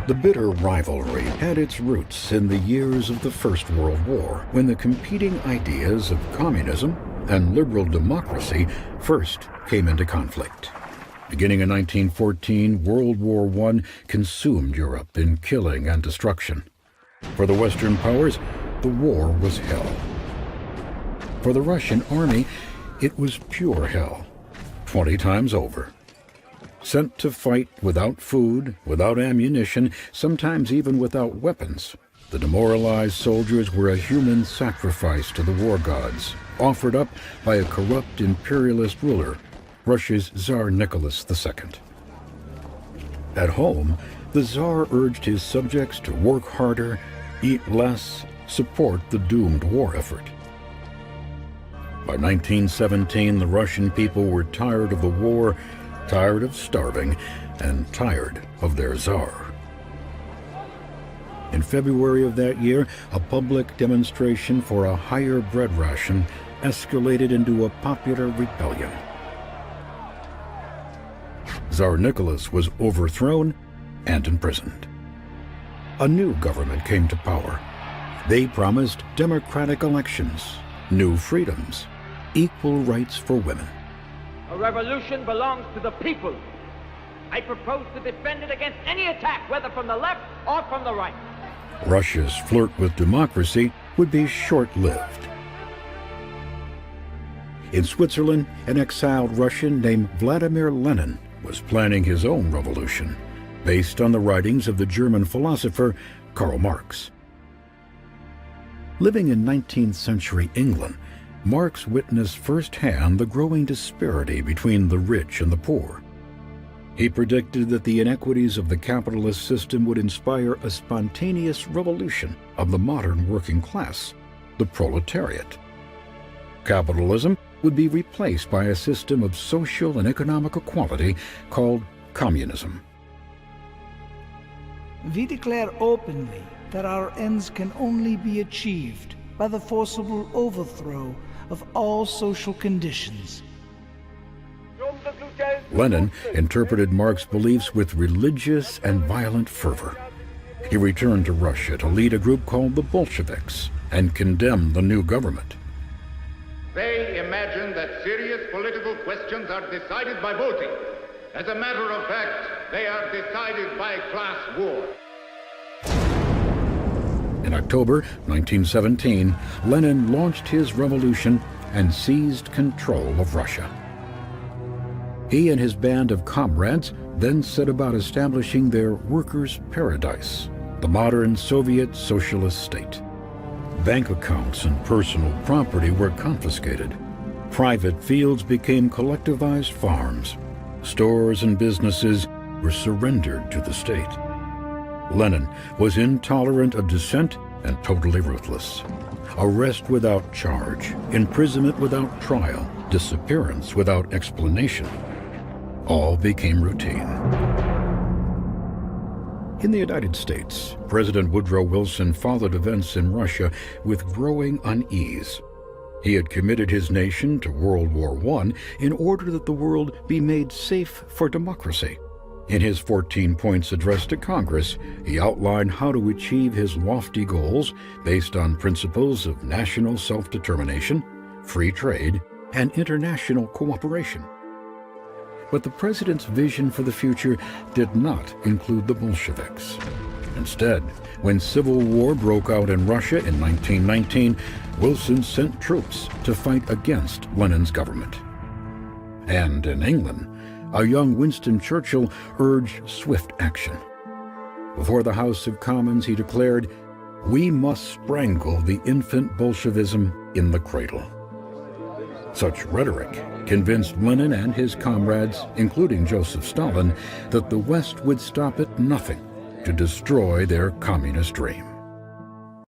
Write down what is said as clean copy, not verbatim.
The bitter rivalry had its roots in the years of the First World War, when the competing ideas of communism and liberal democracy first came into conflict. Beginning in 1914, World War I consumed Europe in killing and destruction. For the Western powers, the war was hell. For the Russian army, it was pure hell, 20 times over. Sent to fight without food, without ammunition, sometimes even without weapons, the demoralized soldiers were a human sacrifice to the war gods, offered up by a corrupt imperialist ruler, Russia's Tsar Nicholas II. At home, the Tsar urged his subjects to work harder, eat less, support the doomed war effort. By 1917, the Russian people were tired of the war, tired of starving, and tired of their Tsar. In February of that year, a public demonstration for a higher bread ration escalated into a popular rebellion. Tsar Nicholas was overthrown and imprisoned. A new government came to power. They promised democratic elections, new freedoms, equal rights for women. A revolution belongs to the people. I propose to defend it against any attack, whether from the left or from the right. Russia's flirt with democracy would be short-lived. In Switzerland, an exiled Russian named Vladimir Lenin was planning his own revolution, based on the writings of the German philosopher Karl Marx. Living in 19th century England, Marx witnessed firsthand the growing disparity between the rich and the poor. He predicted that the inequities of the capitalist system would inspire a spontaneous revolution of the modern working class, the proletariat. Capitalism would be replaced by a system of social and economic equality called communism. We declare openly that our ends can only be achieved by the forcible overthrow of all social conditions. Lenin interpreted Marx's beliefs with religious and violent fervor. He returned to Russia to lead a group called the Bolsheviks and condemned the new government. They imagine that serious political questions are decided by voting. As a matter of fact, they are decided by class war. In October 1917, Lenin launched his revolution and seized control of Russia. He and his band of comrades then set about establishing their workers' paradise, the modern Soviet socialist state. Bank accounts and personal property were confiscated. Private fields became collectivized farms. Stores and businesses were surrendered to the state. Lenin was intolerant of dissent and totally ruthless. Arrest without charge, imprisonment without trial, disappearance without explanation. All became routine. In the United States, President Woodrow Wilson followed events in Russia with growing unease. He had committed his nation to World War I in order that the world be made safe for democracy. In his 14 points address to Congress, he outlined how to achieve his lofty goals based on principles of national self-determination, free trade, and international cooperation. But the president's vision for the future did not include the Bolsheviks. Instead, when civil war broke out in Russia in 1919, Wilson sent troops to fight against Lenin's government. And in England, a young Winston Churchill urged swift action. Before the House of Commons, he declared, "We must strangle the infant Bolshevism in the cradle." Such rhetoric convinced Lenin and his comrades, including Joseph Stalin, that the West would stop at nothing to destroy their communist dream.